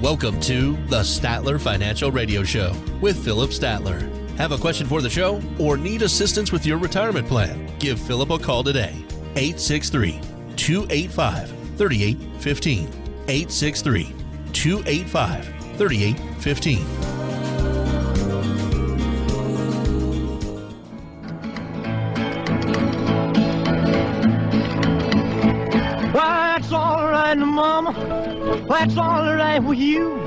Welcome to the Statler Financial Radio Show with Philip Statler. Have a question for the show or need assistance with your retirement plan? Give Philip a call today. 863-285-3815. 863-285-3815. That's all right, Mama. That's all right with you.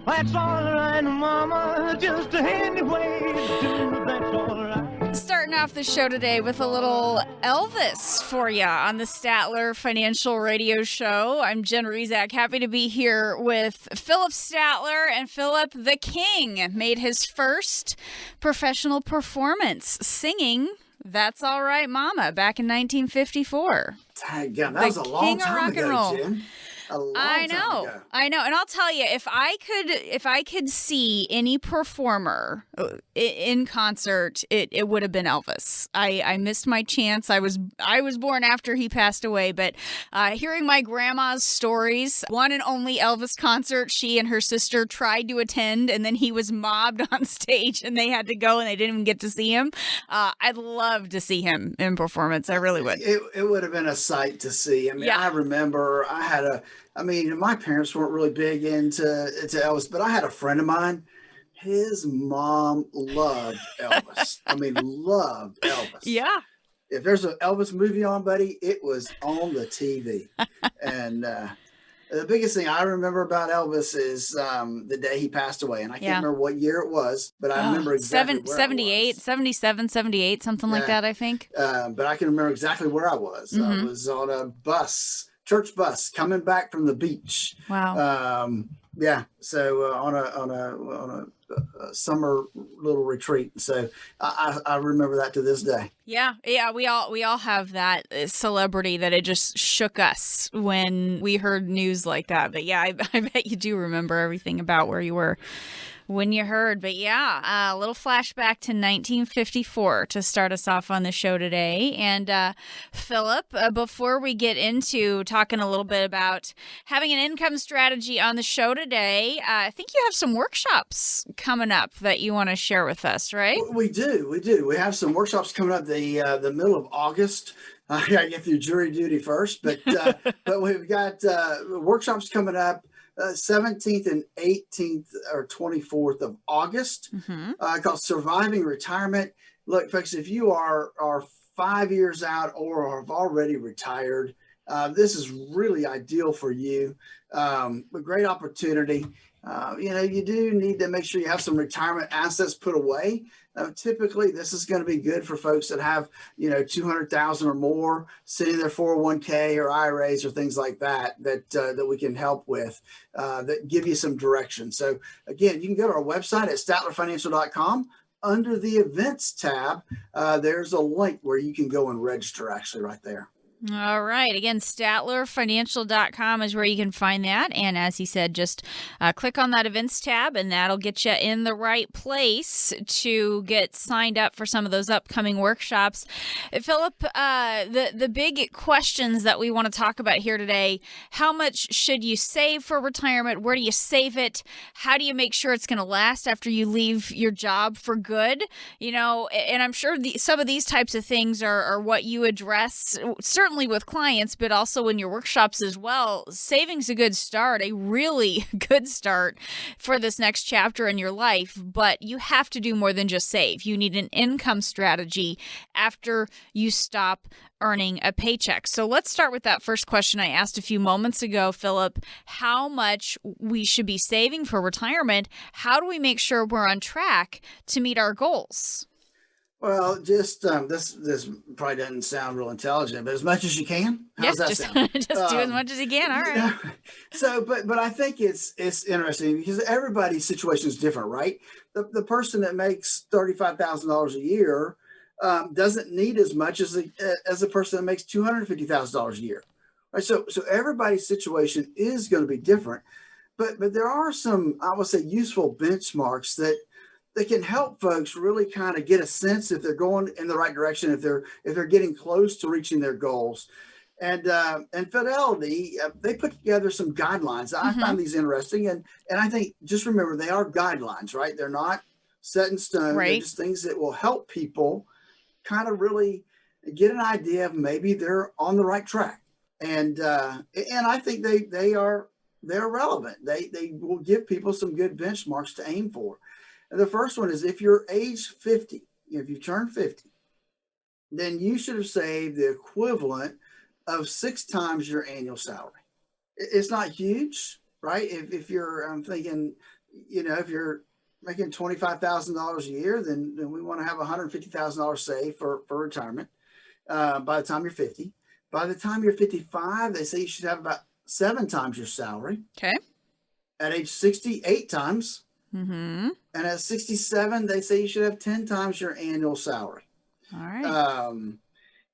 That's all right, Mama. Just any way to do. That's all right. Starting off the show today with a little Elvis for you on the Statler Financial Radio Show. I'm Jen Rezac, happy to be here with Philip Statler. And Philip the King made his first professional performance singing That's All Right, Mama back in 1954. That was a long time ago, Jen. I know. And I'll tell you, if I could see any performer in concert, it would have been Elvis. I missed my chance. I was born after he passed away, but hearing my grandma's stories, one and only Elvis concert she and her sister tried to attend, and then he was mobbed on stage, and they had to go, and they didn't even get to see him. I'd love to see him in performance. I really would. It would have been a sight to see. I mean, yeah. I remember my parents weren't really big into Elvis, but I had a friend of mine. His mom loved Elvis. Loved Elvis. Yeah. If there's an Elvis movie on, buddy, it was on the TV. And the biggest thing I remember about Elvis is the day he passed away. And I can't remember what year it was, but I remember exactly where 78, 77, 78, something like that, I think. But I can remember exactly where I was. Mm-hmm. I was on a church bus coming back from the beach. Wow. So on a summer little retreat. So I remember that to this day. Yeah. We all have that celebrity that it just shook us when we heard news like that. But yeah, I bet you do remember everything about where you were when you heard. But yeah, a little flashback to 1954 to start us off on the show today. And Philip, before we get into talking a little bit about having an income strategy on the show today, I think you have some workshops coming up that you want to share with us, right? We do. We have some workshops coming up the middle of August. I got to get through jury duty first, but we've got workshops coming up 17th and 18th or 24th of August, called Surviving Retirement. Look, folks, if you are 5 years out or have already retired, this is really ideal for you. A great opportunity. You do need to make sure you have some retirement assets put away. Typically, this is going to be good for folks that have, $200,000 or more sitting in their 401k or IRAs or things like that we can help with, that give you some direction. So again, you can go to our website at statlerfinancial.com. Under the events tab, there's a link where you can go and register actually right there. All right. Again, statlerfinancial.com is where you can find that. And as he said, just click on that events tab and that'll get you in the right place to get signed up for some of those upcoming workshops. Philip, the big questions that we want to talk about here today: how much should you save for retirement? Where do you save it? How do you make sure it's going to last after you leave your job for good? And I'm sure some of these types of things are what you address, certainly with clients, but also in your workshops as well. Saving's a good start, a really good start for this next chapter in your life, but you have to do more than just save. You need an income strategy after you stop earning a paycheck. So let's start with that first question I asked a few moments ago, Philip: how much we should be saving for retirement? How do we make sure we're on track to meet our goals? Well, just this probably doesn't sound real intelligent, but as much as you can. How's that sound? Just do as much as you can. All right. So, but I think it's interesting because everybody's situation is different, right? The person that makes $35,000 a year doesn't need as much as a person that makes $250,000 a year, right? So everybody's situation is going to be different, but there are some, I would say, useful benchmarks that can help folks really kind of get a sense if they're going in the right direction, if they're getting close to reaching their goals. And Fidelity, they put together some guidelines. I find these interesting, and I think just remember they are guidelines, right? They're not set in stone. Right. They're just things that will help people kind of really get an idea of maybe they're on the right track. And I think they're relevant. They will give people some good benchmarks to aim for. And the first one is if you're age 50, if you turn 50, then you should have saved the equivalent of 6 times your annual salary. It's not huge, right? If you're, I'm thinking, if you're making $25,000 a year, then we want to have $150,000 saved for retirement by the time you're 50. By the time you're 55, they say you should have about 7 times your salary. Okay. At age 60, 8 times. Mm-hmm. And at 67, they say you should have 10 times your annual salary. All right.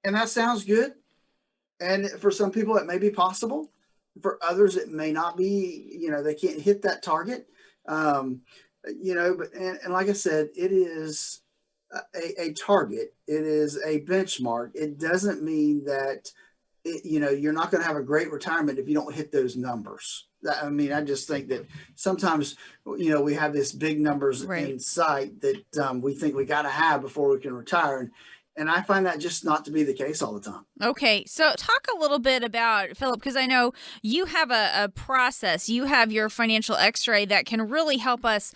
And that sounds good. And for some people, it may be possible. For others, it may not be. They can't hit that target. But like I said, it is a target. It is a benchmark. It doesn't mean that you're not going to have a great retirement if you don't hit those numbers. I just think that sometimes, we have these big numbers in sight that we think we got to have before we can retire. And I find that just not to be the case all the time. Okay, so talk a little bit about, Philip, because I know you have a process. You have your financial x-ray that can really help us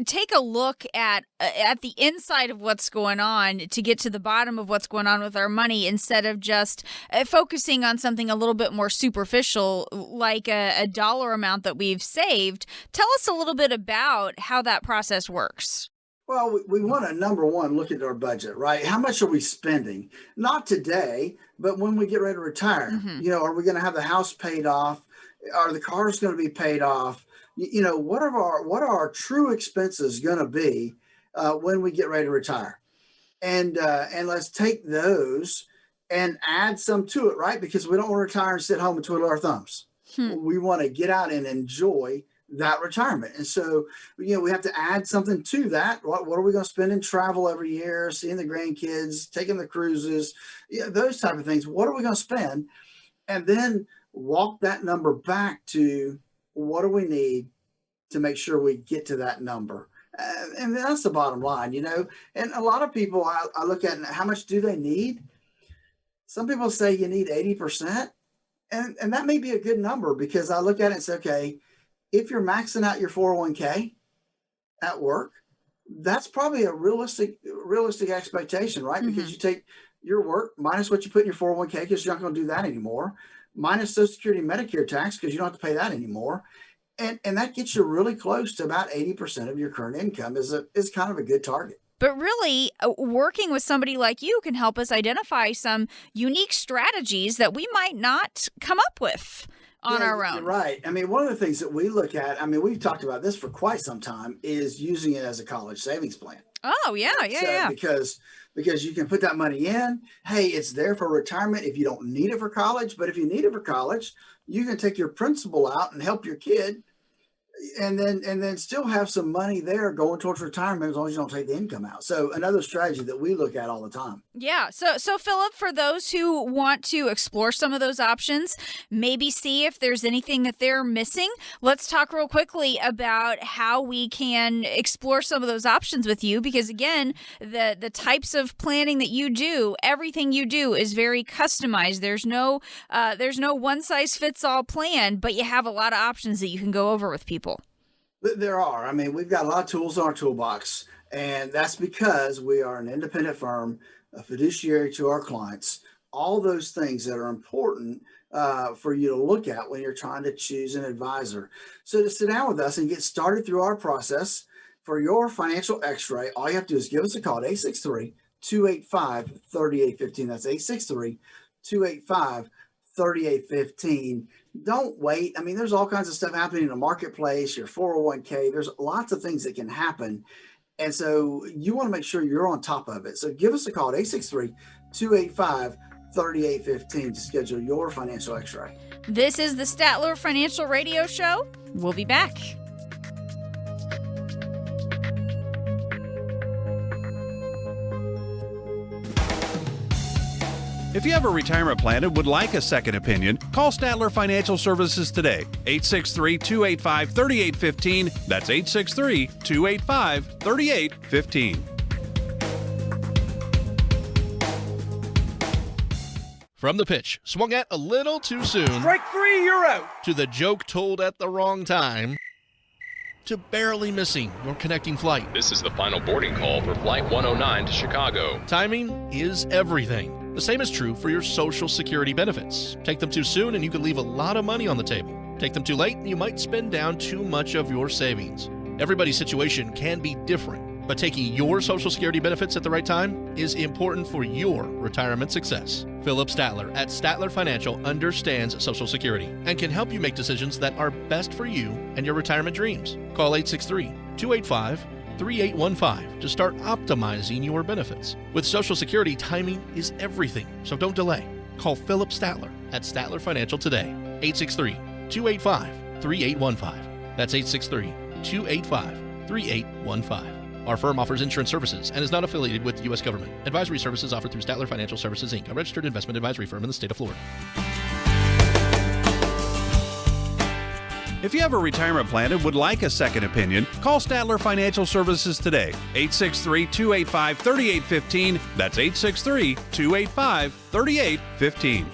take a look at the inside of what's going on to get to the bottom of what's going on with our money instead of just focusing on something a little bit more superficial like a dollar amount that we've saved. Tell us a little bit about how that process works. Well, we want to, number one, look at our budget, right? How much are we spending? Not today, but when we get ready to retire. Mm-hmm. Are we going to have the house paid off? Are the cars going to be paid off? What are our true expenses going to be when we get ready to retire? And let's take those and add some to it, right? Because we don't want to retire and sit home and twiddle our thumbs. We want to get out and enjoy that retirement. And so, we have to add something to that. What are we going to spend in travel every year, seeing the grandkids, taking the cruises, those type of things. What are we going to spend? And then walk that number back to what do we need to make sure we get to that number. And that's the bottom line, and a lot of people I look at, how much do they need? Some people say you need 80%. And that may be a good number because I look at it and say, okay, if you're maxing out your 401k at work, that's probably a realistic expectation, right? Mm-hmm. Because you take your work minus what you put in your 401k because you're not going to do that anymore, minus Social Security and Medicare tax because you don't have to pay that anymore. And that gets you really close to about 80% of your current income is kind of a good target. But really, working with somebody like you can help us identify some unique strategies that we might not come up with on our own. Right. One of the things that we look at, we've talked about this for quite some time, is using it as a college savings plan. Oh, yeah. Because you can put that money in. Hey, it's there for retirement if you don't need it for college. But if you need it for college, you can take your principal out and help your kid. And then still have some money there going towards retirement as long as you don't take the income out. So another strategy that we look at all the time. Yeah. So Philip, for those who want to explore some of those options, maybe see if there's anything that they're missing, let's talk real quickly about how we can explore some of those options with you. Because again, the types of planning that you do, everything you do is very customized. There's no one size fits all plan, but you have a lot of options that you can go over with people. There are. We've got a lot of tools in our toolbox, and that's because we are an independent firm, a fiduciary to our clients, all those things that are important for you to look at when you're trying to choose an advisor. So to sit down with us and get started through our process for your financial x-ray, all you have to do is give us a call at 863-285-3815. That's 863-285-3815. Don't wait. There's all kinds of stuff happening in the marketplace, your 401k. There's lots of things that can happen. And so you want to make sure you're on top of it. So give us a call at 863-285-3815 to schedule your financial x-ray. This is the Statler Financial Radio Show. We'll be back. If you have a retirement plan and would like a second opinion, call Statler Financial Services today. 863-285-3815. That's 863-285-3815. From the pitch, swung at a little too soon. Strike three, you're out. To the joke told at the wrong time. To barely missing your connecting flight. This is the final boarding call for Flight 109 to Chicago. Timing is everything. The same is true for your Social Security benefits. Take them too soon and you could leave a lot of money on the table. Take them too late and you might spend down too much of your savings. Everybody's situation can be different, but taking your Social Security benefits at the right time is important for your retirement success. Philip Statler at Statler Financial understands Social Security and can help you make decisions that are best for you and your retirement dreams. Call 863-285-3815 to start optimizing your benefits. With Social Security, timing is everything, so don't delay. Call Philip Statler at Statler Financial today. 863-285-3815. That's 863-285-3815. Our firm offers insurance services and is not affiliated with the U.S. government. Advisory services offered through Statler Financial Services, Inc., a registered investment advisory firm in the state of Florida. If you have a retirement plan and would like a second opinion, call Statler Financial Services today. 863-285-3815. That's 863-285-3815.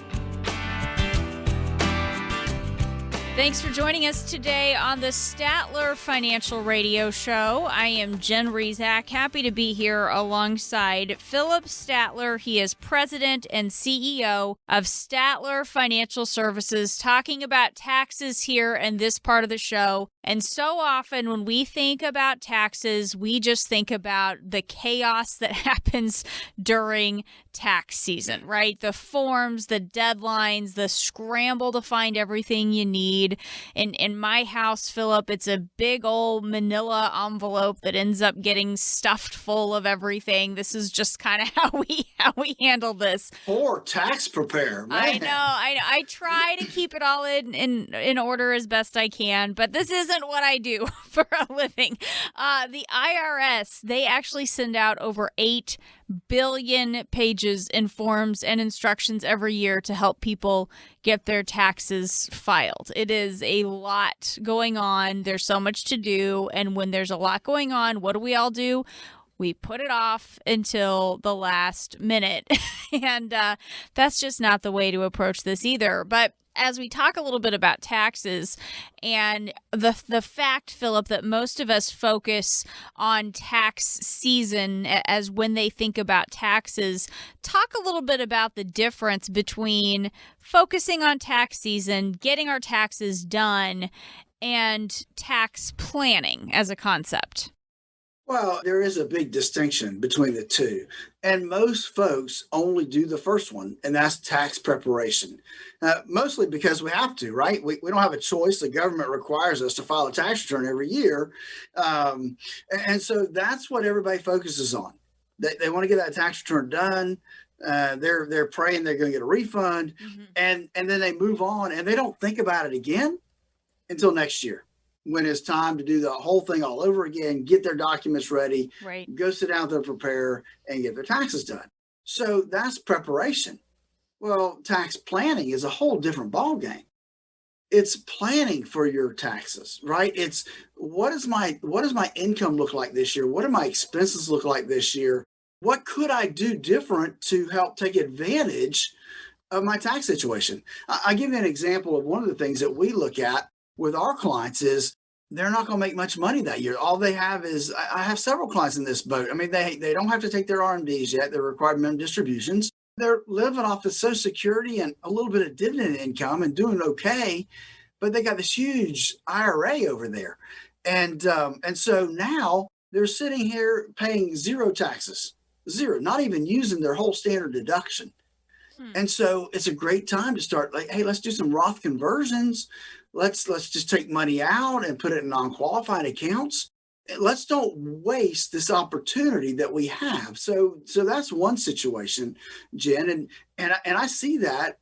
Thanks for joining us today on the Statler Financial Radio Show. I am Jen Rezac, happy to be here alongside Philip Statler. He is president and CEO of Statler Financial Services, talking about taxes here in this part of the show. And so often when we think about taxes, we just think about the chaos that happens during tax season, right? The forms, the deadlines, the scramble to find everything you need. In my house, Philip, it's a big old manila envelope that ends up getting stuffed full of everything. This is just kind of how we handle this. Poor tax preparer, man. I know. I try to keep it all in order as best I can, but this isn't what I do for a living. The IRS, they actually send out over 8 billion pages in forms and instructions every year to help people get their taxes filed. It is a lot going on. There's so much to do. And when there's a lot going on, what do we all do? We put it off until the last minute. And that's just not the way to approach this either. But as we talk a little bit about taxes and the fact, Philip, that most of us focus on tax season as when they think about taxes, talk a little bit about the difference between focusing on tax season, getting our taxes done, and tax planning as a concept. Well, there is a big distinction between the two. And most folks only do the first one, and that's tax preparation. Mostly because we have to, right? We don't have a choice. The government requires us to file a tax return every year. And so that's what everybody focuses on. They want to get that tax return done. They're praying they're going to get a refund. Mm-hmm. And then they move on, and they don't think about it again until next year, when it's time to do the whole thing all over again, get their documents ready, right, go sit down with their preparer and get their taxes done. So that's preparation. Well, tax planning is a whole different ballgame. It's planning for your taxes, right? It's what does my income look like this year? What do my expenses look like this year? What could I do different to help take advantage of my tax situation? I'll give you an example of one of the things that we look at with our clients is they're not going to make much money that year. All they have is, I have several clients in this boat. I mean, they don't have to take their RMDs yet. They're required minimum distributions. They're living off the Social Security and a little bit of dividend income and doing okay, but they got this huge IRA over there. And so now they're sitting here paying zero taxes, zero, not even using their whole standard deduction. And so it's a great time to start like, hey, let's do some Roth conversions. Let's just take money out and put it in non-qualified accounts. Let's don't waste this opportunity that we have. So that's one situation, Jen, and I see that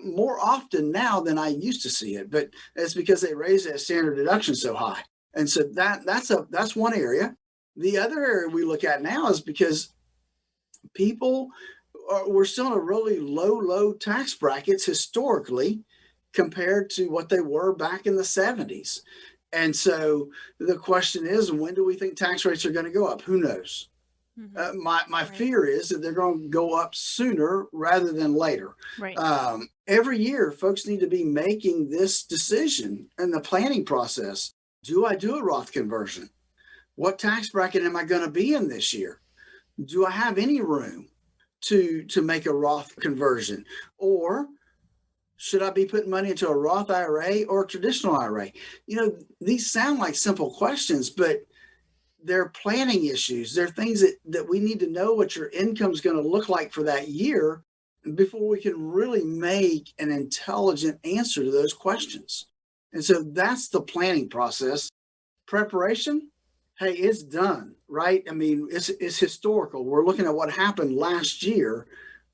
more often now than I used to see it. But it's because they raised that standard deduction so high, and so that's one area. The other area we look at now is because people we're still in a really low tax brackets historically compared to what they were back in the 70s. And so the question is, when do we think tax rates are going to go up? Who knows? My Right. fear is that they're going to go up sooner rather than later. Right. Every year, folks need to be making this decision in the planning process. Do I do a Roth conversion? What tax bracket am I going to be in this year? Do I have any room to make a Roth conversion? Or should I be putting money into a Roth IRA or a traditional IRA? These sound like simple questions, but they're planning issues. They're things that we need to know what your income is going to look like for that year before we can really make an intelligent answer to those questions. And so that's the planning process. Preparation, hey, it's done, right? I mean, it's historical. We're looking at what happened last year,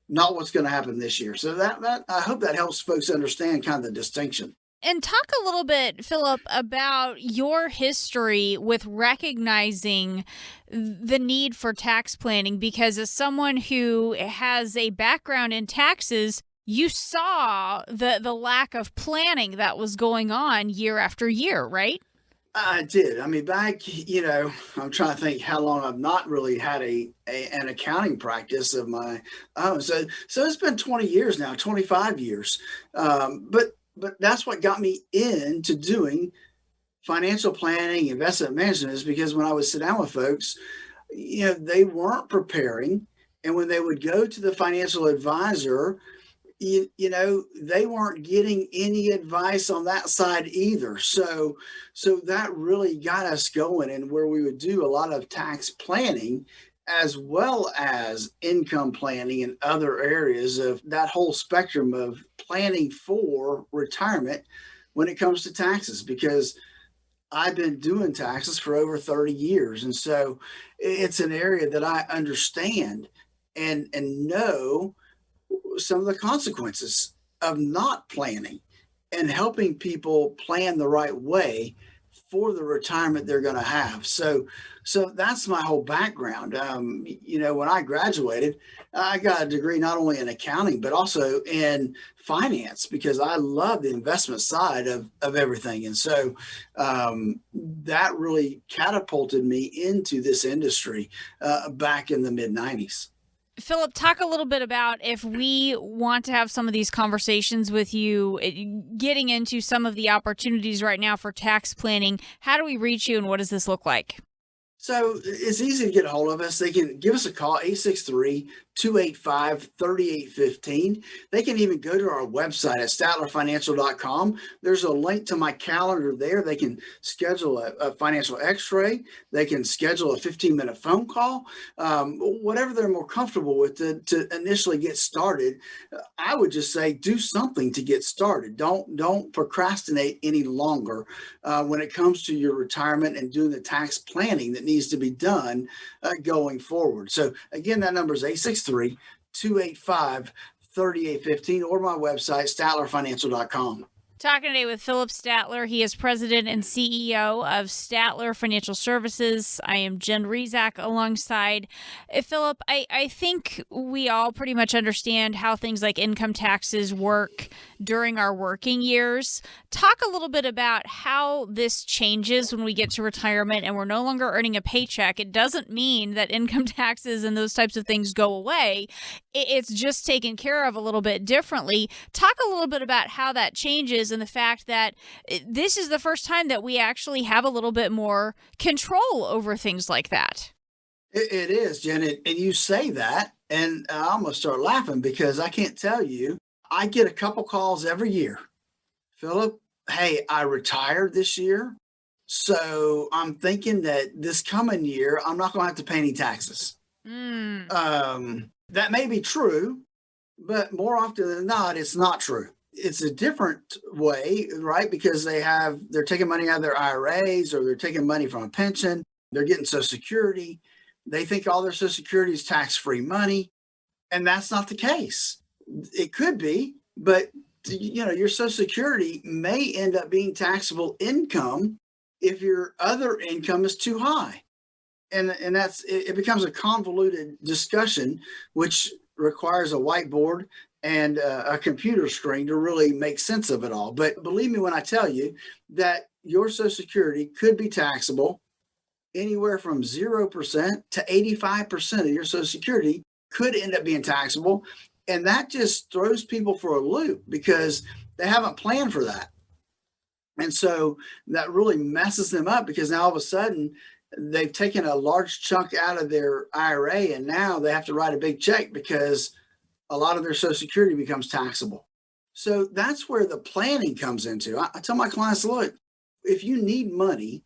not what's going to happen this year. So that I hope that helps folks understand kind of the distinction. And talk a little bit, Philip, about your history with recognizing the need for tax planning, because as someone who has a background in taxes, you saw the lack of planning that was going on year after year, right? I did. I mean, back, I'm trying to think how long I've not really had an accounting practice of my own. So it's been 20 years now, 25 years. But that's what got me into doing financial planning, investment management, is because when I would sit down with folks, they weren't preparing. And when they would go to the financial advisor, they weren't getting any advice on that side either. So that really got us going, and where we would do a lot of tax planning as well as income planning and other areas of that whole spectrum of planning for retirement when it comes to taxes, because I've been doing taxes for over 30 years. And so it's an area that I understand and know some of the consequences of not planning and helping people plan the right way for the retirement they're going to have. So that's my whole background. When I graduated, I got a degree not only in accounting, but also in finance, because I love the investment side of everything. And so that really catapulted me into this industry back in the mid-90s. Philip, talk a little bit about, if we want to have some of these conversations with you, getting into some of the opportunities right now for tax planning. How do we reach you, and what does this look like? So it's easy to get a hold of us. They can give us a call, 863-285-3815. They can even go to our website at statlerfinancial.com. There's a link to my calendar there. They can schedule a financial x-ray. They can schedule a 15-minute phone call, whatever they're more comfortable with to initially get started. I would just say do something to get started. Don't procrastinate any longer when it comes to your retirement and doing the tax planning that needs to be done going forward. So again, that number is 863-285-3815 or my website, statlerfinancial.com. Talking today with Philip Statler. He is president and CEO of Statler Financial Services. I am Jen Rezac alongside Philip. I think we all pretty much understand how things like income taxes work during our working years. Talk a little bit about how this changes when we get to retirement and we're no longer earning a paycheck. It doesn't mean that income taxes and those types of things go away. It's just taken care of a little bit differently. Talk a little bit about how that changes, and the fact that this is the first time that we actually have a little bit more control over things like that. It is, Jen. And you say that, and I'm going to start laughing because I can't tell you, I get a couple calls every year. Philip, hey, I retired this year, so I'm thinking that this coming year, I'm not going to have to pay any taxes. That may be true, but more often than not, it's not true. It's a different way, right? Because they're taking money out of their IRAs, or they're taking money from a pension. They're getting Social Security. They think all their Social Security is tax-free money, and that's not the case. It could be, but your Social Security may end up being taxable income if your other income is too high. And it becomes a convoluted discussion, which requires a whiteboard and a computer screen to really make sense of it all. But believe me when I tell you that your Social Security could be taxable anywhere from 0% to 85% of your Social Security could end up being taxable. And that just throws people for a loop because they haven't planned for that. And so that really messes them up because now all of a sudden they've taken a large chunk out of their IRA and now they have to write a big check because a lot of their Social Security becomes taxable. So that's where the planning comes into. I tell my clients, look, if you need money,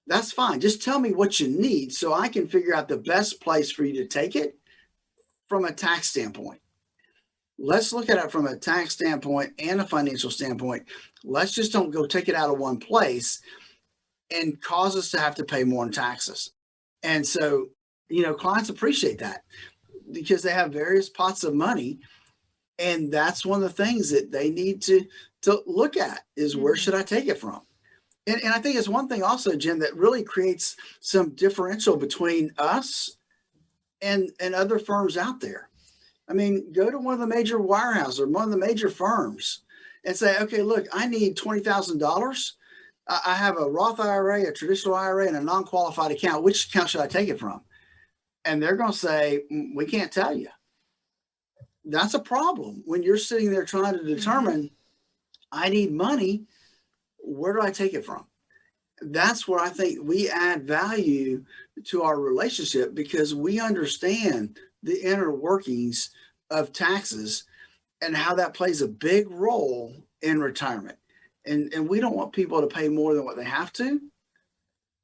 that's fine. Just tell me what you need so I can figure out the best place for you to take it from a tax standpoint. Let's look at it from a tax standpoint and a financial standpoint. Let's just don't go take it out of one place and cause us to have to pay more in taxes. And so, clients appreciate that because they have various pots of money. And that's one of the things that they need to look at is where should I take it from? And I think it's one thing also, Jen, that really creates some differential between us and other firms out there. I mean, go to one of the major wirehouses or one of the major firms and say, okay, look, I need $20,000. I have a Roth IRA, a traditional IRA, and a non-qualified account. Which account should I take it from? And they're going to say, we can't tell you. That's a problem when you're sitting there trying to determine, I need money. Where do I take it from? That's where I think we add value to our relationship because we understand the inner workings of taxes and how that plays a big role in retirement. And we don't want people to pay more than what they have to.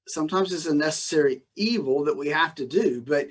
Sometimes it's a necessary evil that we have to do, but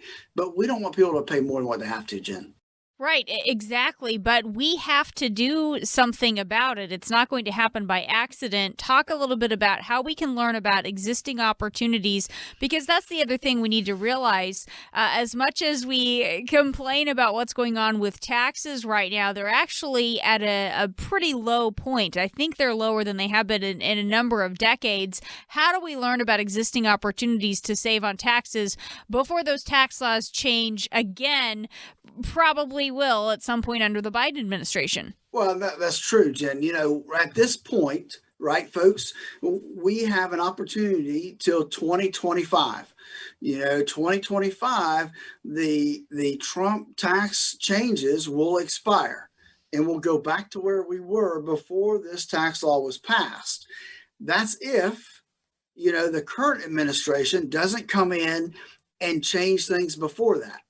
we don't want people to pay more than what they have to, Jen. Right, exactly. But we have to do something about it. It's not going to happen by accident. Talk a little bit about how we can learn about existing opportunities, because that's the other thing we need to realize. As much as we complain about what's going on with taxes right now, they're actually at a pretty low point. I think they're lower than they have been in a number of decades. How do we learn about existing opportunities to save on taxes before those tax laws change again? Probably will at some point under the Biden administration. Well, that's true, Jen. At this point, right, folks, we have an opportunity till 2025. 2025, the Trump tax changes will expire and we'll go back to where we were before this tax law was passed. That's if, the current administration doesn't come in and change things before that.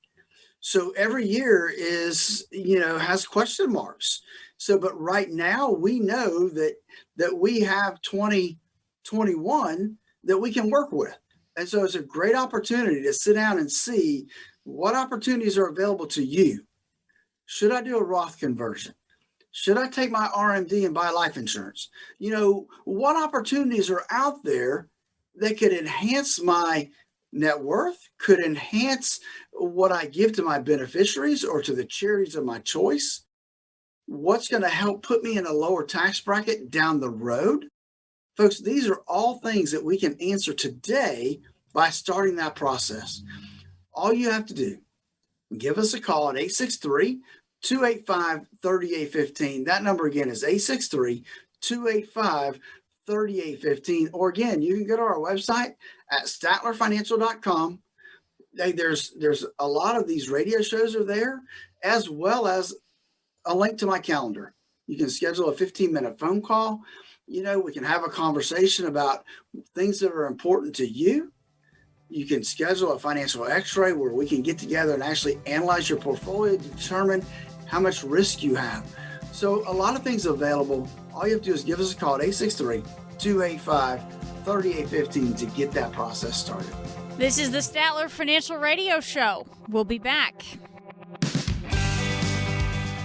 So every year has question marks. But right now we know that we have 2021 that we can work with. And so it's a great opportunity to sit down and see what opportunities are available to you. Should I do a Roth conversion? Should I take my RMD and buy life insurance? What opportunities are out there that could enhance my net worth, could enhance what I give to my beneficiaries or to the charities of my choice? What's going to help put me in a lower tax bracket down the road? Folks, these are all things that we can answer today by starting that process. All you have to do, give us a call at 863-285-3815. That number again is 863-285-3815. Or again, you can go to our website at statlerfinancial.com. There's a lot of these radio shows are there, as well as a link to my calendar. You can schedule a 15-minute phone call. We can have a conversation about things that are important to you. You can schedule a financial x-ray where we can get together and actually analyze your portfolio to determine how much risk you have. So a lot of things available. All you have to do is give us a call at 863-285-3815 to get that process started. This is the Statler Financial Radio Show. We'll be back.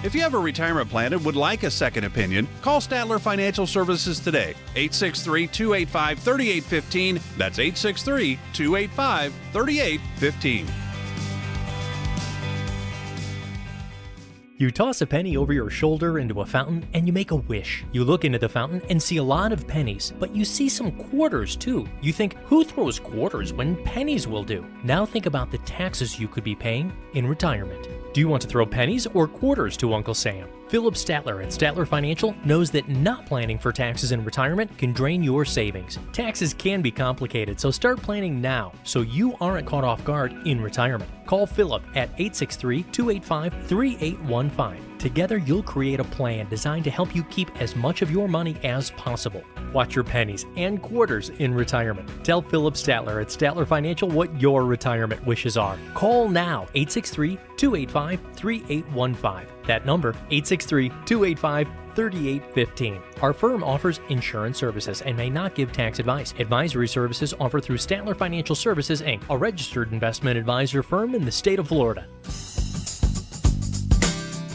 If you have a retirement plan and would like a second opinion, call Statler Financial Services today. 863-285-3815. That's 863-285-3815. You toss a penny over your shoulder into a fountain and you make a wish. You look into the fountain and see a lot of pennies, but you see some quarters too. You think, who throws quarters when pennies will do? Now think about the taxes you could be paying in retirement. Do you want to throw pennies or quarters to Uncle Sam? Philip Statler at Statler Financial knows that not planning for taxes in retirement can drain your savings. Taxes can be complicated, so start planning now so you aren't caught off guard in retirement. Call Philip at 863-285-3815. Together, you'll create a plan designed to help you keep as much of your money as possible. Watch your pennies and quarters in retirement. Tell Philip Statler at Statler Financial what your retirement wishes are. Call now, 863-285-3815. That number, 863-285-3815. Our firm offers insurance services and may not give tax advice. Advisory services offered through Statler Financial Services, Inc., a registered investment advisor firm in the state of Florida.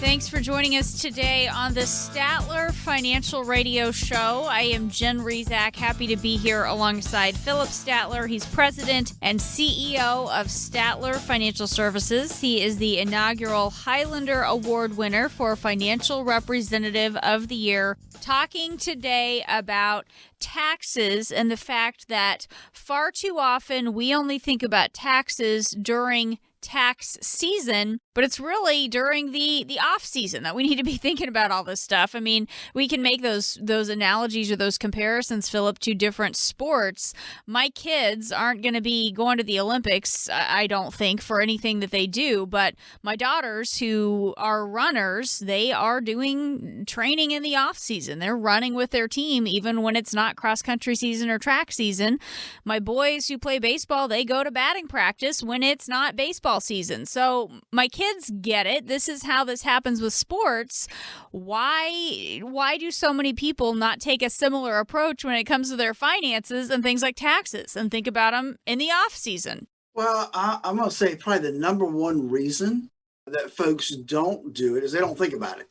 Thanks for joining us today on the Statler Financial Radio Show. I am Jen Rezac, happy to be here alongside Philip Statler. He's president and CEO of Statler Financial Services. He is the inaugural Highlander Award winner for Financial Representative of the Year. Talking today about taxes and the fact that far too often we only think about taxes during tax season, but it's really during the off season that we need to be thinking about all this stuff. I mean, we can make those analogies or those comparisons, Philip, to different sports. My kids aren't going to be going to the Olympics, I don't think, for anything that they do, but my daughters who are runners, they are doing training in the off season. They're running with their team even when it's not cross country season or track season. My boys who play baseball, they go to batting practice when it's not baseball season. So my kids get it. This is how this happens with sports. Why do so many people not take a similar approach when it comes to their finances and things like taxes and think about them in the off season? Well, I'm going to say probably the number one reason that folks don't do it is they don't think about it,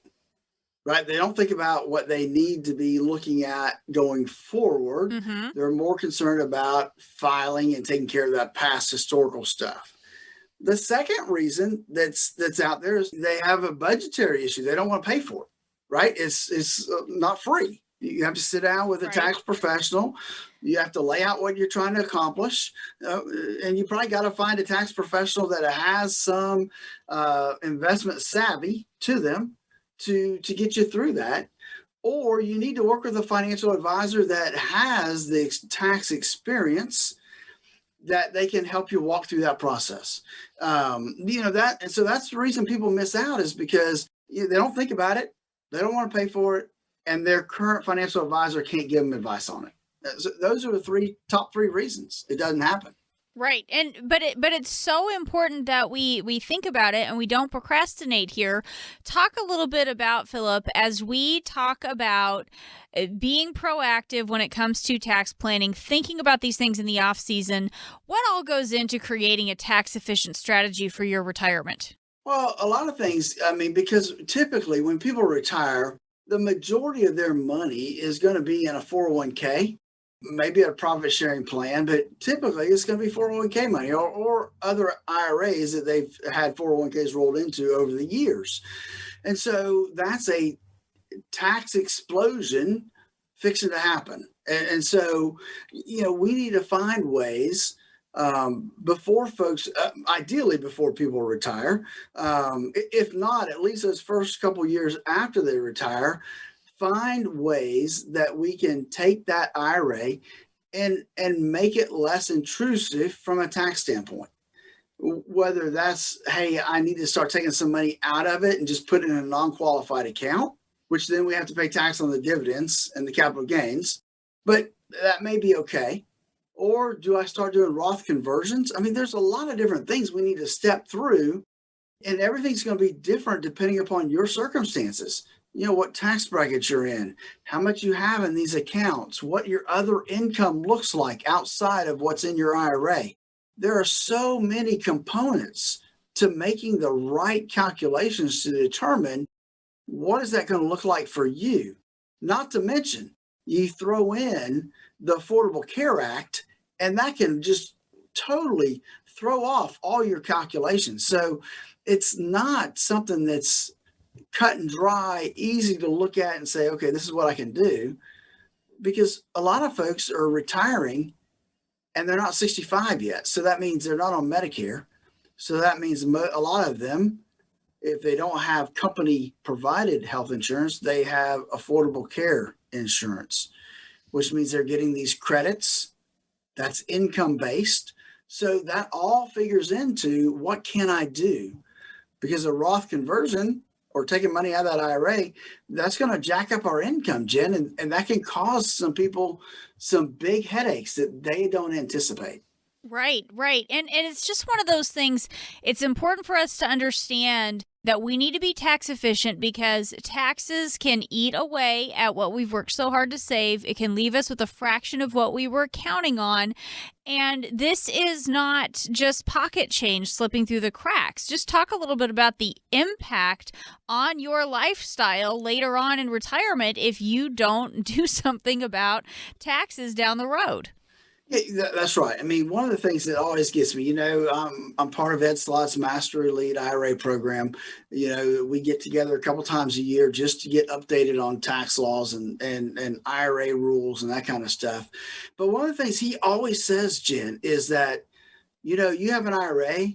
right? They don't think about what they need to be looking at going forward. Mm-hmm. They're more concerned about filing and taking care of that past historical stuff. The second reason that's out there is they have a budgetary issue. They don't want to pay for it, right? It's not free. You have to sit down with a tax professional. You have to lay out what you're trying to accomplish. And you probably got to find a tax professional that has some investment savvy to them to get you through that. Or you need to work with a financial advisor that has the tax experience that they can help you walk through that process. And so that's the reason people miss out is because they don't think about it. They don't want to pay for it. And their current financial advisor can't give them advice on it. So those are the top three reasons it doesn't happen. Right. But it's so important that we think about it and we don't procrastinate here. Talk a little bit about, Philip, as we talk about being proactive when it comes to tax planning, thinking about these things in the off season, what all goes into creating a tax efficient strategy for your retirement? Well, a lot of things. I mean, because typically when people retire, the majority of their money is going to be in a 401k. Maybe a profit sharing plan, but typically it's going to be 401k money or other IRAs that they've had 401ks rolled into over the years. And so that's a tax explosion fixing to happen. And so, we need to find ways before folks, ideally before people retire, if not, at least those first couple of years after they retire, find ways that we can take that IRA and make it less intrusive from a tax standpoint. Whether that's, hey, I need to start taking some money out of it and just put it in a non-qualified account, which then we have to pay tax on the dividends and the capital gains, but that may be okay. Or do I start doing Roth conversions? I mean, there's a lot of different things we need to step through, and everything's going to be different depending upon your circumstances. What tax bracket you're in, how much you have in these accounts, what your other income looks like outside of what's in your IRA. There are so many components to making the right calculations to determine what is that going to look like for you. Not to mention, you throw in the Affordable Care Act, and that can just totally throw off all your calculations. So it's not something that's cut and dry, easy to look at and say, okay, this is what I can do. Because a lot of folks are retiring and they're not 65 yet. So that means they're not on Medicare. So that means a lot of them, if they don't have company provided health insurance, they have affordable care insurance, which means they're getting these credits. That's income based. So that all figures into what can I do? Because a Roth conversion or taking money out of that IRA, that's going to jack up our income, Jen, and that can cause some people some big headaches that they don't anticipate. Right, right. And it's just one of those things. It's important for us to understand that we need to be tax efficient because taxes can eat away at what we've worked so hard to save. It can leave us with a fraction of what we were counting on. And this is not just pocket change slipping through the cracks. Just talk a little bit about the impact on your lifestyle later on in retirement if you don't do something about taxes down the road. Yeah, that's right. I mean, one of the things that always gets me, I'm part of Ed Slott's Master Elite IRA program. We get together a couple times a year just to get updated on tax laws and IRA rules and that kind of stuff. But one of the things he always says, Jen, is that, you have an IRA,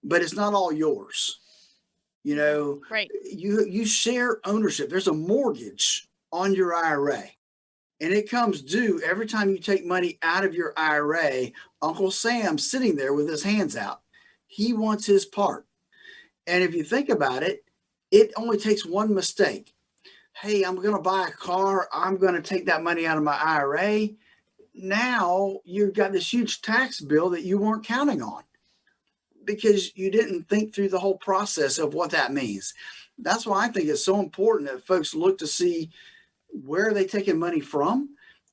but it's not all yours. Right. You share ownership. There's a mortgage on your IRA. And it comes due every time you take money out of your IRA. Uncle Sam's sitting there with his hands out. He wants his part. And if you think about it, it only takes one mistake. Hey, I'm going to buy a car. I'm going to take that money out of my IRA. Now you've got this huge tax bill that you weren't counting on because you didn't think through the whole process of what that means. That's why I think it's so important that folks look to see where are they taking money from?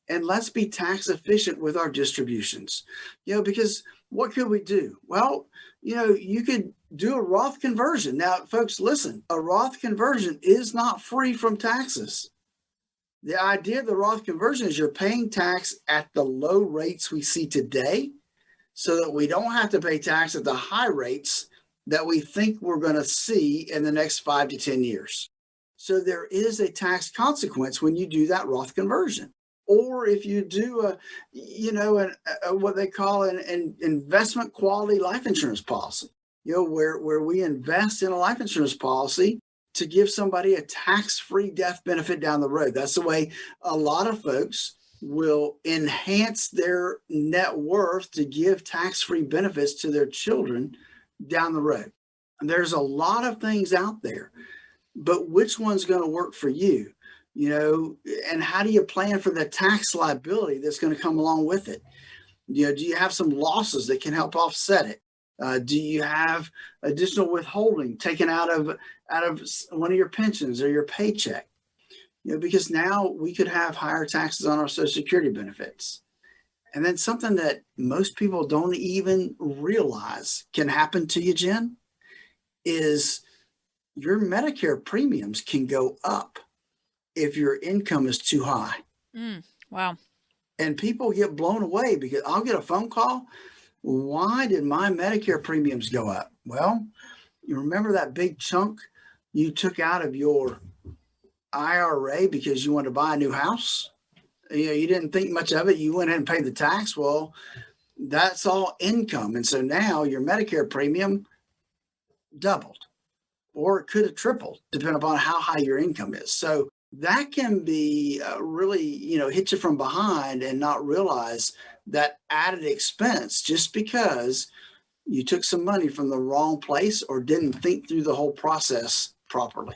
And let's be tax efficient with our distributions, because what could we do? Well, you could do a Roth conversion. Now, folks, listen, a Roth conversion is not free from taxes. The idea of the Roth conversion is you're paying tax at the low rates we see today so that we don't have to pay tax at the high rates that we think we're going to see in the next 5 to 10 years. So there is a tax consequence when you do that Roth conversion. Or if you do what they call an investment quality life insurance policy, where we invest in a life insurance policy to give somebody a tax-free death benefit down the road. That's the way a lot of folks will enhance their net worth to give tax-free benefits to their children down the road. And there's a lot of things out there. But which one's going to work for you, and how do you plan for the tax liability that's going to come along with it? Do you have some losses that can help offset it? Do you have additional withholding taken out of one of your pensions or your paycheck? Because now we could have higher taxes on our Social Security benefits. And then something that most people don't even realize can happen to you, Jen, is your Medicare premiums can go up if your income is too high. Wow. And people get blown away because I'll get a phone call. Why did my Medicare premiums go up? Well, you remember that big chunk you took out of your IRA because you wanted to buy a new house? You didn't think much of it. You went ahead and paid the tax. Well, that's all income. And so now your Medicare premium doubled. Or it could have tripled, depending upon how high your income is. So that can be really, hit you from behind and not realize that added expense just because you took some money from the wrong place or didn't think through the whole process properly.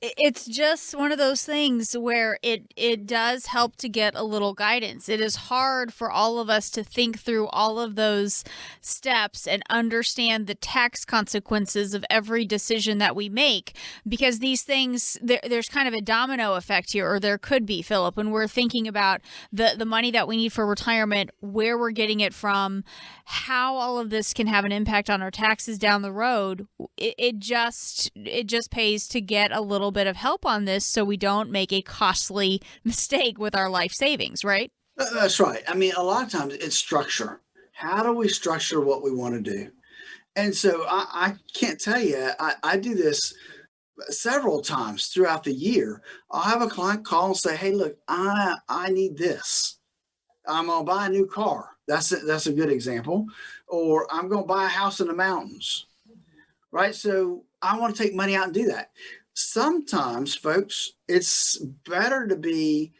It's just one of those things where it does help to get a little guidance. It is hard for all of us to think through all of those steps and understand the tax consequences of every decision that we make because these things, there's kind of a domino effect here, or there could be, Philip, when we're thinking about the money that we need for retirement, where we're getting it from, how all of this can have an impact on our taxes down the road. It just pays to get a little bit of help on this so we don't make a costly mistake with our life savings, right? That's right. I mean, a lot of times it's structure. How do we structure what we want to do? And so I can't tell you, I do this several times throughout the year, I'll have a client call and say, hey, look, I need this. I'm going to buy a new car. That's a good example. Or I'm going to buy a house in the mountains, right? So I want to take money out and do that. Sometimes, folks, it's better to be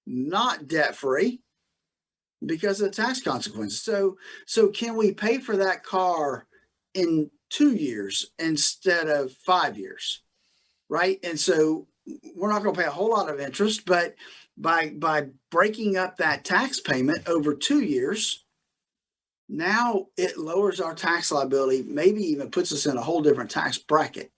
not debt-free because of the tax consequences. So can we pay for that car in 2 years instead of 5 years, right? And so we're not going to pay a whole lot of interest, but by breaking up that tax payment over 2 years, now it lowers our tax liability, maybe even puts us in a whole different tax bracket.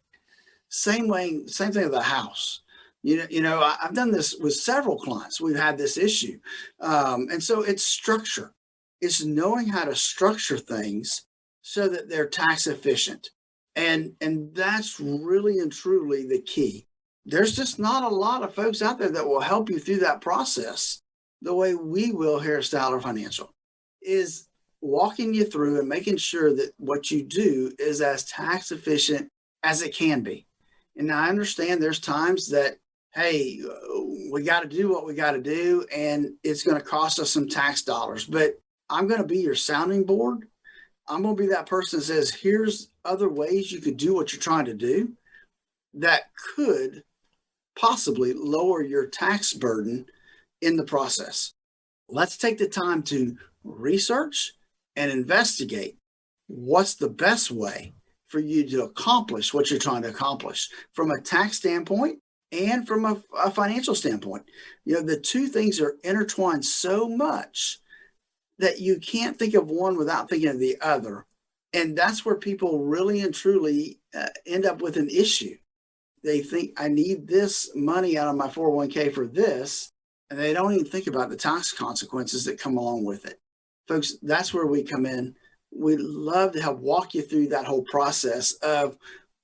Same thing with the house. You know, I've done this with several clients. We've had this issue. And so it's structure. It's knowing how to structure things so that they're tax efficient. And that's really and truly the key. There's just not a lot of folks out there that will help you through that process the way we will here at Statler Financial, is walking you through and making sure that what you do is as tax efficient as it can be. And I understand there's times that, hey, we got to do what we got to do, and it's going to cost us some tax dollars. But I'm going to be your sounding board. I'm going to be that person that says, here's other ways you could do what you're trying to do that could possibly lower your tax burden in the process. Let's take the time to research and investigate what's the best way for you to accomplish what you're trying to accomplish from a tax standpoint and from a financial standpoint. You know, the two things are intertwined so much that you can't think of one without thinking of the other. And that's where people really and truly end up with an issue. They think, I need this money out of my 401k for this, and they don't even think about the tax consequences that come along with it. Folks, that's where we come in. We'd love to help walk you through that whole process of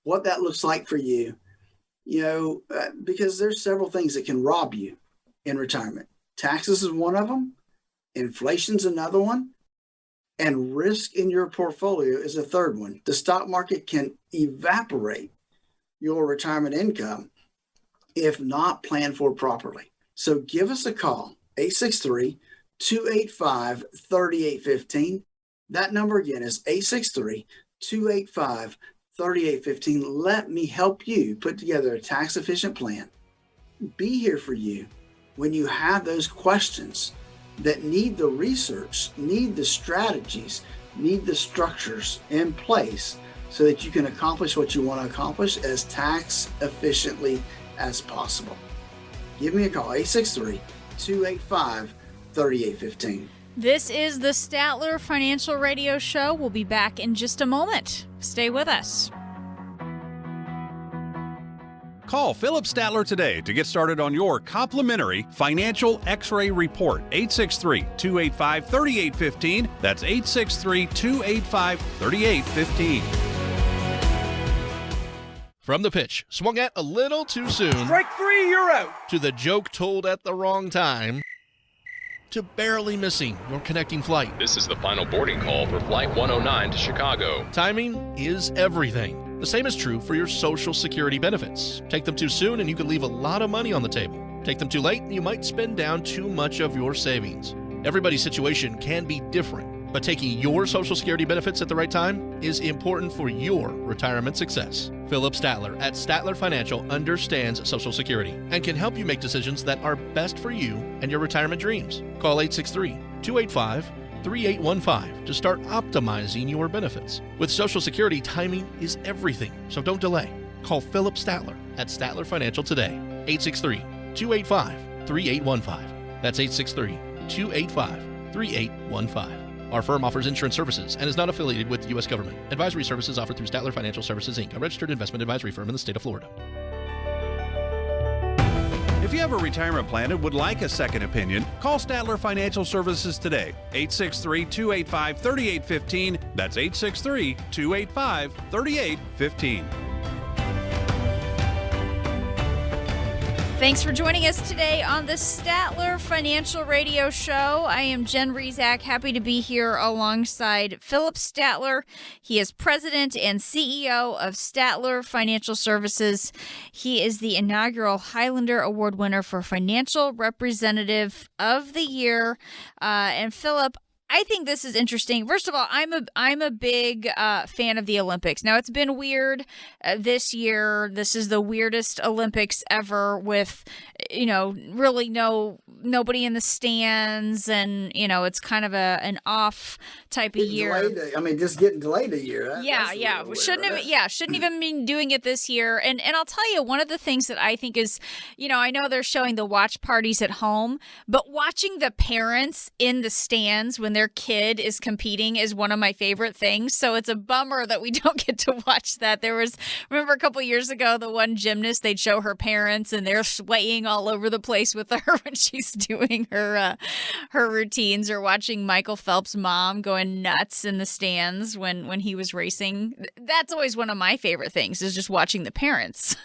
what that looks like for you, you know, because there's several things that can rob you in retirement. Taxes is one of them. Inflation's another one. And risk in your portfolio is a third one. The stock market can evaporate your retirement income if not planned for properly. So give us a call, 863-285-3815. That number again is 863-285-3815. Let me help you put together a tax efficient plan. Be here for you when you have those questions that need the research, need the strategies, need the structures in place so that you can accomplish what you want to accomplish as tax efficiently as possible. Give me a call, 863-285-3815. This is the Statler Financial Radio Show. We'll be back in just a moment. Stay with us. Call Philip Statler today to get started on your complimentary financial x-ray report. 863-285-3815. That's 863-285-3815. From the pitch, swung at a little too soon. Strike three, you're out. To the joke told at the wrong time. To barely missing your connecting flight. This is the final boarding call for Flight 109 to Chicago. Timing is everything. The same is true for your Social Security benefits. Take them too soon and you could leave a lot of money on the table. Take them too late and you might spend down too much of your savings. Everybody's situation can be different, but taking your Social Security benefits at the right time is important for your retirement success. Philip Statler at Statler Financial understands Social Security and can help you make decisions that are best for you and your retirement dreams. Call 863-285-3815 to start optimizing your benefits. With Social Security, timing is everything, so don't delay. Call Philip Statler at Statler Financial today. 863-285-3815. That's 863-285-3815. Our firm offers insurance services and is not affiliated with the U.S. government. Advisory services offered through Statler Financial Services, Inc., a registered investment advisory firm in the state of Florida. If you have a retirement plan and would like a second opinion, call Statler Financial Services today. 863-285-3815. That's 863-285-3815. Thanks for joining us today on the Statler Financial Radio Show. I am Jen Rezac, happy to be here alongside Philip Statler. He is president and CEO of Statler Financial Services. He is the inaugural Highlander Award winner for Financial Representative of the Year. And Philip, I think this is interesting. First of all, I'm a big fan of the Olympics. Now, it's been weird this year. This is the weirdest Olympics ever with, really nobody in the stands, and it's kind of an off type of year. Just getting delayed a year. Shouldn't even be doing it this year. And I'll tell you, one of the things that I think is, I know they're showing the watch parties at home, but watching the parents in the stands when their kid is competing is one of my favorite things. So it's a bummer that we don't get to watch that. Remember a couple years ago, the one gymnast, they'd show her parents and they're swaying all over the place with her when she's doing her routines, or watching Michael Phelps' mom going nuts in the stands when he was racing. That's always one of my favorite things, is just watching the parents.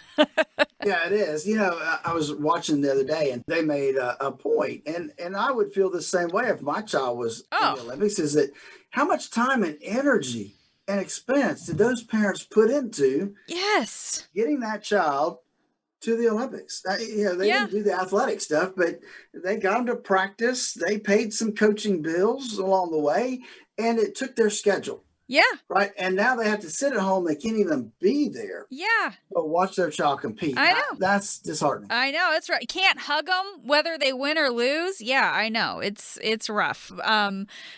Yeah, it is. I was watching the other day, and they made a point, and I would feel the same way if my child was in the Olympics, is that how much time and energy and expense did those parents put into getting that child to the Olympics? They didn't do the athletic stuff, but they got them to practice. They paid some coaching bills along the way, and it took their schedule. Yeah. Right. And now they have to sit at home. They can't even be there. Yeah. But watch their child compete. I know. That's disheartening. I know. That's right. Can't hug them whether they win or lose. Yeah, I know. It's rough.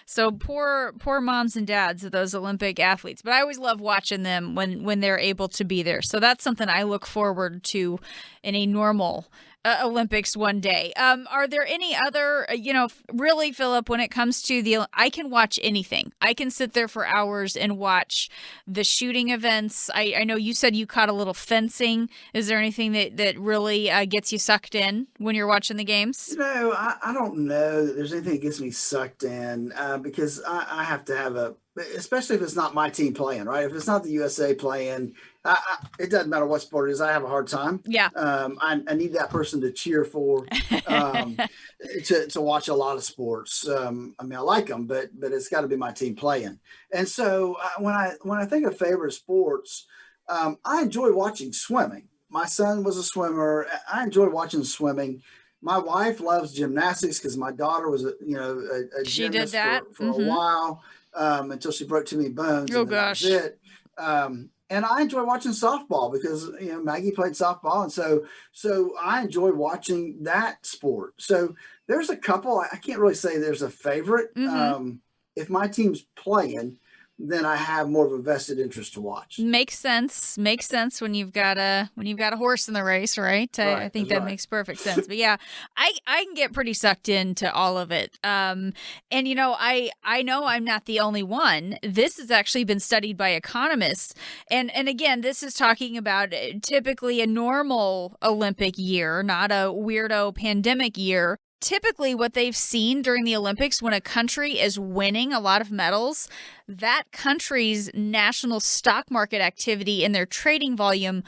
So poor moms and dads of those Olympic athletes. But I always love watching them when they're able to be there. So that's something I look forward to in a normal Olympics one day. Are there any other, really, Philip, when it comes to I can watch anything. I can sit there for hours and watch the shooting events. I know you said you caught a little fencing. Is there anything that really gets you sucked in when you're watching the games? I don't know that there's anything that gets me sucked in because I have to have especially if it's not my team playing, right? If it's not the USA playing, it doesn't matter what sport it is. I have a hard time. Yeah. I need that person to cheer for, to watch a lot of sports. I like them, but it's got to be my team playing. And so when I think of favorite sports, I enjoy watching swimming. My son was a swimmer. I enjoy watching swimming. My wife loves gymnastics because my daughter was a gymnast for a while. Until she broke too many bones. Oh, gosh. That was it. And I enjoy watching softball because, Maggie played softball. And so I enjoy watching that sport. So there's a couple, I can't really say there's a favorite. Mm-hmm. If my team's playing, then I have more of a vested interest to watch. Makes sense when you've got a horse in the race, right? I think that makes perfect sense. But yeah, I can get pretty sucked into all of it. And I know I'm not the only one. This has actually been studied by economists. And again, this is talking about typically a normal Olympic year, not a weirdo pandemic year. Typically, what they've seen during the Olympics, when a country is winning a lot of medals, that country's national stock market activity and their trading volume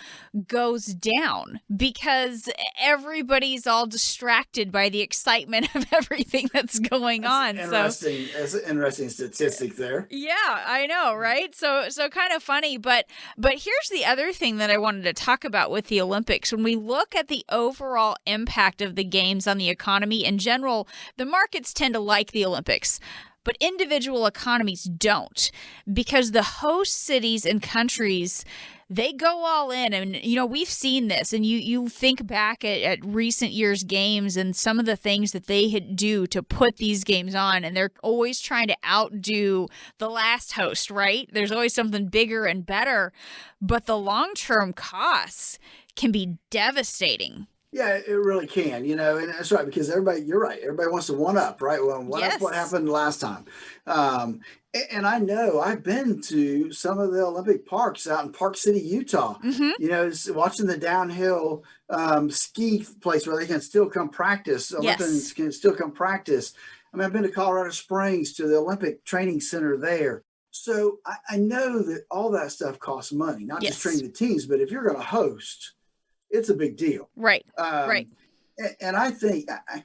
goes down because everybody's all distracted by the excitement of everything that's going on. That's an interesting statistic there. Yeah, I know, right? So kind of funny, but here's the other thing that I wanted to talk about with the Olympics. When we look at the overall impact of the games on the economy in general, the markets tend to like the Olympics. But individual economies don't, because the host cities and countries, they go all in. And, we've seen this. And you think back at recent years' games and some of the things that they do to put these games on. And they're always trying to outdo the last host, right? There's always something bigger and better. But the long-term costs can be devastating. Yeah, it really can, and that's right, because you're right. Everybody wants to one up, right? Well, one up what happened last time. And I know I've been to some of the Olympic parks out in Park City, Utah, watching the downhill ski place where they can still come practice. Olympians can still come practice. I've been to Colorado Springs to the Olympic Training Center there. So I know that all that stuff costs money, not just training the teams, but if you're going to host, it's a big deal. Right. Right. And I think I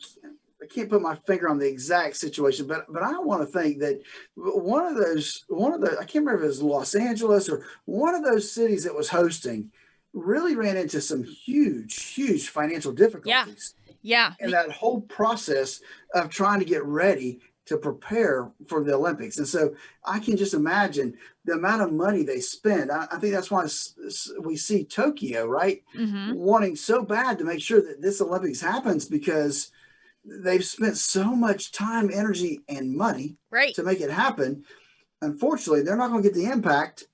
can't put my finger on the exact situation, but I want to think that one of the I can't remember if it was Los Angeles or one of those cities that was hosting really ran into some huge financial difficulties. Yeah. And that whole process of trying to get ready to prepare for the Olympics. And so I can just imagine the amount of money they spend. I think that's why we see Tokyo, right? Mm-hmm. Wanting so bad to make sure that this Olympics happens because they've spent so much time, energy, and money to make it happen. Unfortunately, they're not going to get the impact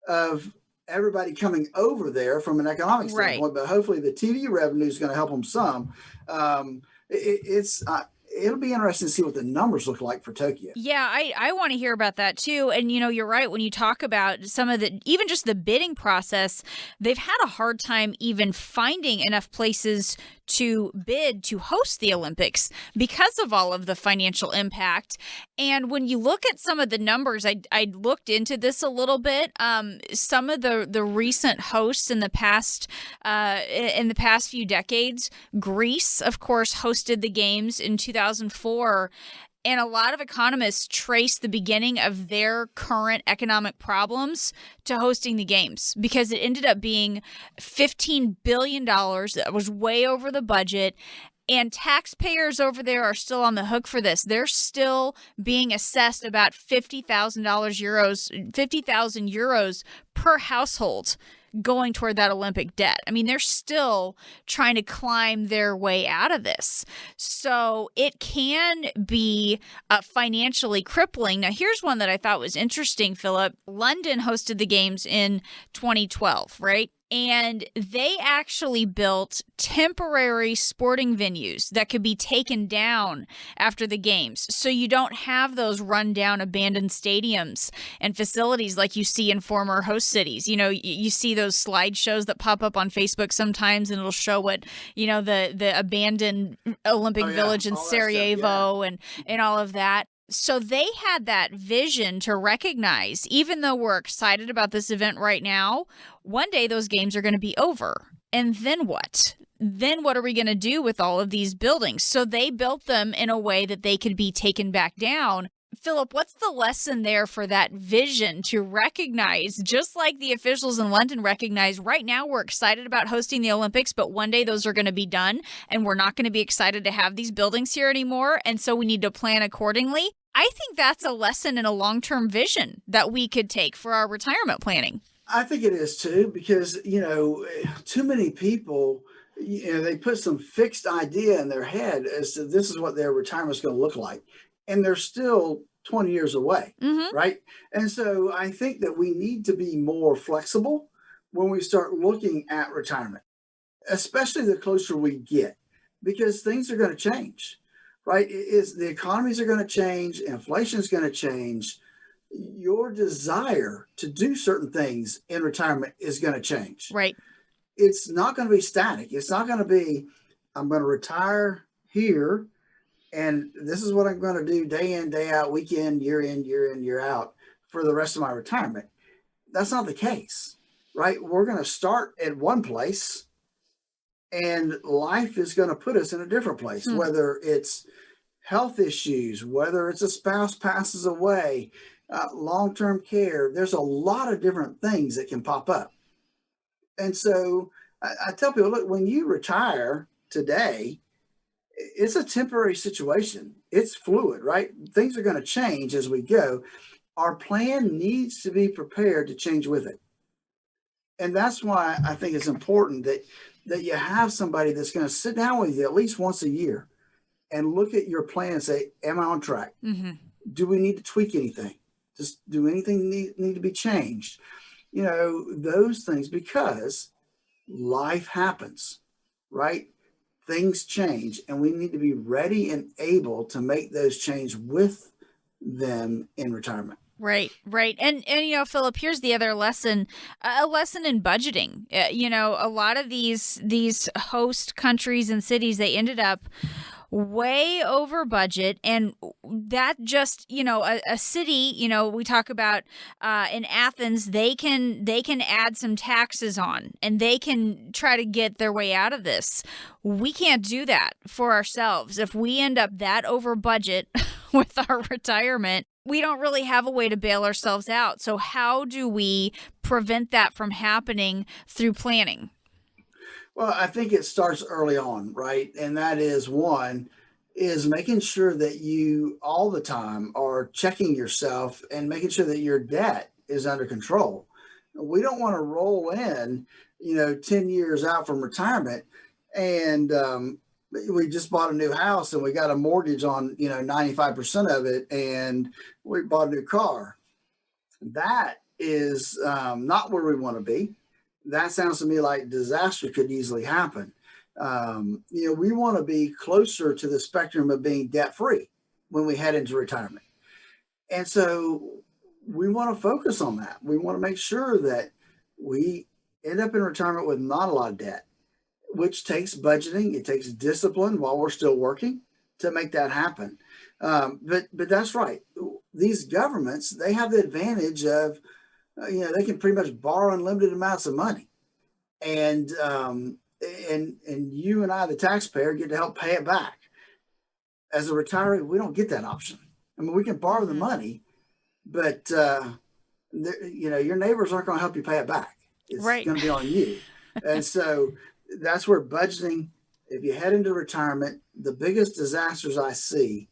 of everybody coming over there from an economic standpoint, but hopefully the TV revenue is going to help them some. It'll be interesting to see what the numbers look like for Tokyo. Yeah, I want to hear about that too. And, you're right. When you talk about some of even just the bidding process, they've had a hard time even finding enough places to bid to host the Olympics because of all of the financial impact. And when you look at some of the numbers, I looked into this a little bit. Some of the recent hosts in the past few decades, Greece, of course, hosted the games in 2004. And a lot of economists trace the beginning of their current economic problems to hosting the games because it ended up being $15 billion. That was way over the budget. And taxpayers over there are still on the hook for this. They're still being assessed about 50,000 euros per household going toward that Olympic debt. I mean, they're still trying to climb their way out of this. So it can be financially crippling. Now, here's one that I thought was interesting, Philip. London hosted the games in 2012, right? And they actually built temporary sporting venues that could be taken down after the games. So you don't have those rundown, abandoned stadiums and facilities like you see in former host cities. You see those slideshows that pop up on Facebook sometimes, and it'll show what, the abandoned Olympic Village in Sarajevo and all of that. So they had that vision to recognize, even though we're excited about this event right now, one day those games are going to be over. And then what? Then what are we going to do with all of these buildings? So they built them in a way that they could be taken back down. Philip, what's the lesson there for that vision to recognize, just like the officials in London recognize right now we're excited about hosting the Olympics, but one day those are going to be done and we're not going to be excited to have these buildings here anymore. And so we need to plan accordingly. I think that's a lesson in a long-term vision that we could take for our retirement planning. I think it is too, because, too many people, they put some fixed idea in their head as to this is what their retirement is going to look like. And they're still 20 years away, right? And so I think that we need to be more flexible when we start looking at retirement, especially the closer we get, because things are going to change, right? The economies are going to change, inflation is going to change. Your desire to do certain things in retirement is going to change. Right. It's not going to be static. It's not going to be, I'm going to retire here, and this is what I'm going to do day in, day out, weekend, year in, year out for the rest of my retirement. That's not the case, right? We're going to start at one place, and life is going to put us in a different place, whether it's health issues, whether it's a spouse passes away, long-term care. There's a lot of different things that can pop up. And so I tell people, look, when you retire today, it's a temporary situation. It's fluid, right? Things are going to change as we go. Our plan needs to be prepared to change with it. And that's why I think it's important that you have somebody that's going to sit down with you at least once a year and look at your plan and say, am I on track? Do we need to tweak anything? Do anything need to be changed? Those things, because life happens, right? Things change, and we need to be ready and able to make those changes with them in retirement. Right. And Philip, here's the other lesson, a lesson in budgeting. A lot of these host countries and cities, they ended up way over budget, and that just, a city, we talk about in Athens, they can add some taxes on, and they can try to get their way out of this. We can't do that for ourselves. If we end up that over budget with our retirement, we don't really have a way to bail ourselves out. So how do we prevent that from happening through planning? Well, I think it starts early on, right? And that is one is making sure that you all the time are checking yourself and making sure that your debt is under control. We don't want to roll in, 10 years out from retirement and we just bought a new house and we got a mortgage on, 95% of it, and we bought a new car. That is not where we want to be. That sounds to me like disaster could easily happen. We want to be closer to the spectrum of being debt-free when we head into retirement. And so we want to focus on that. We want to make sure that we end up in retirement with not a lot of debt, which takes budgeting. It takes discipline while we're still working to make that happen. But that's right. These governments, they have the advantage of, they can pretty much borrow unlimited amounts of money. And you and I, the taxpayer, get to help pay it back. As a retiree, we don't get that option. I mean, we can borrow the money, but, your neighbors aren't going to help you pay it back. It's right. going to be on you. And so that's where budgeting, if you head into retirement, the biggest disasters I see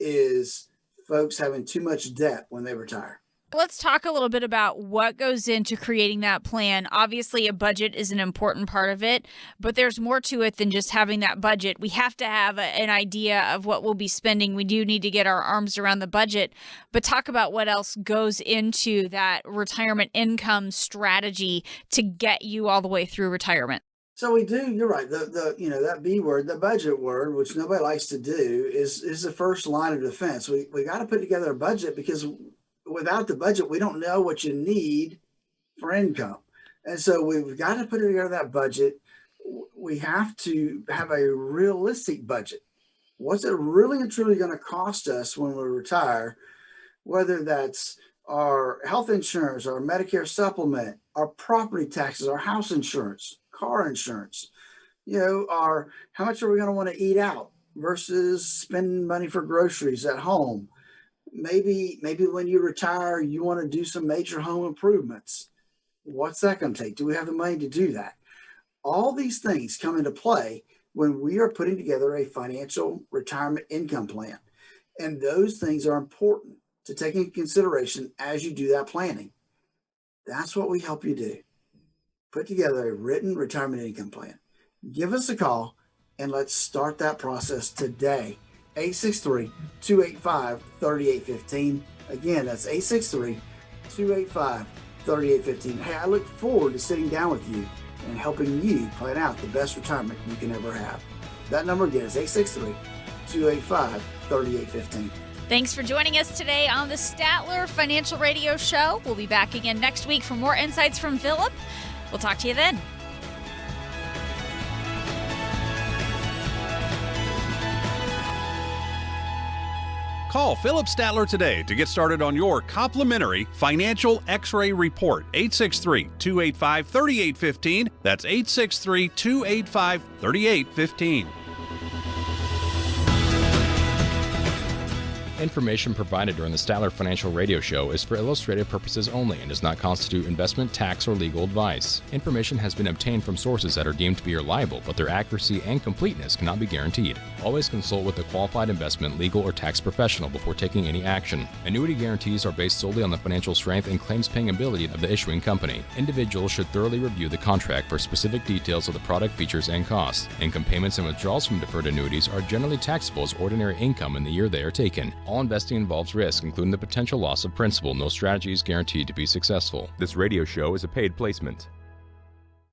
is folks having too much debt when they retire. Let's talk a little bit about what goes into creating that plan. Obviously, a budget is an important part of it, but there's more to it than just having that budget. We have to have an idea of what we'll be spending. We do need to get our arms around the budget, but talk about what else goes into that retirement income strategy to get you all the way through retirement. So we do, you're right. That B word, the budget word, which nobody likes to do, is the first line of defense. We got to put together a budget, because without the budget, we don't know what you need for income. And so we've got to put together that budget. We have to have a realistic budget. What's it really and truly going to cost us when we retire? Whether that's our health insurance, our Medicare supplement, our property taxes, our house insurance, car insurance, how much are we going to want to eat out versus spending money for groceries at home? Maybe when you retire, you want to do some major home improvements. What's that going to take? Do we have the money to do that? All these things come into play when we are putting together a financial retirement income plan. And those things are important to take into consideration as you do that planning. That's what we help you do. Put together a written retirement income plan. Give us a call and let's start that process today. 863-285-3815. Again, that's 863-285-3815. Hey, I look forward to sitting down with you and helping you plan out the best retirement you can ever have. That number again is 863-285-3815. Thanks for joining us today on the Statler Financial Radio Show. We'll be back again next week for more insights from Philip. We'll talk to you then. Call Philip Statler today to get started on your complimentary financial X-ray report. 863-285-3815. That's 863-285-3815. Information provided during the Statler Financial Radio Show is for illustrative purposes only and does not constitute investment, tax, or legal advice. Information has been obtained from sources that are deemed to be reliable, but their accuracy and completeness cannot be guaranteed. Always consult with a qualified investment, legal, or tax professional before taking any action. Annuity guarantees are based solely on the financial strength and claims-paying ability of the issuing company. Individuals should thoroughly review the contract for specific details of the product features and costs. Income payments and withdrawals from deferred annuities are generally taxable as ordinary income in the year they are taken. All investing involves risk, including the potential loss of principal. No strategy is guaranteed to be successful. This radio show is a paid placement.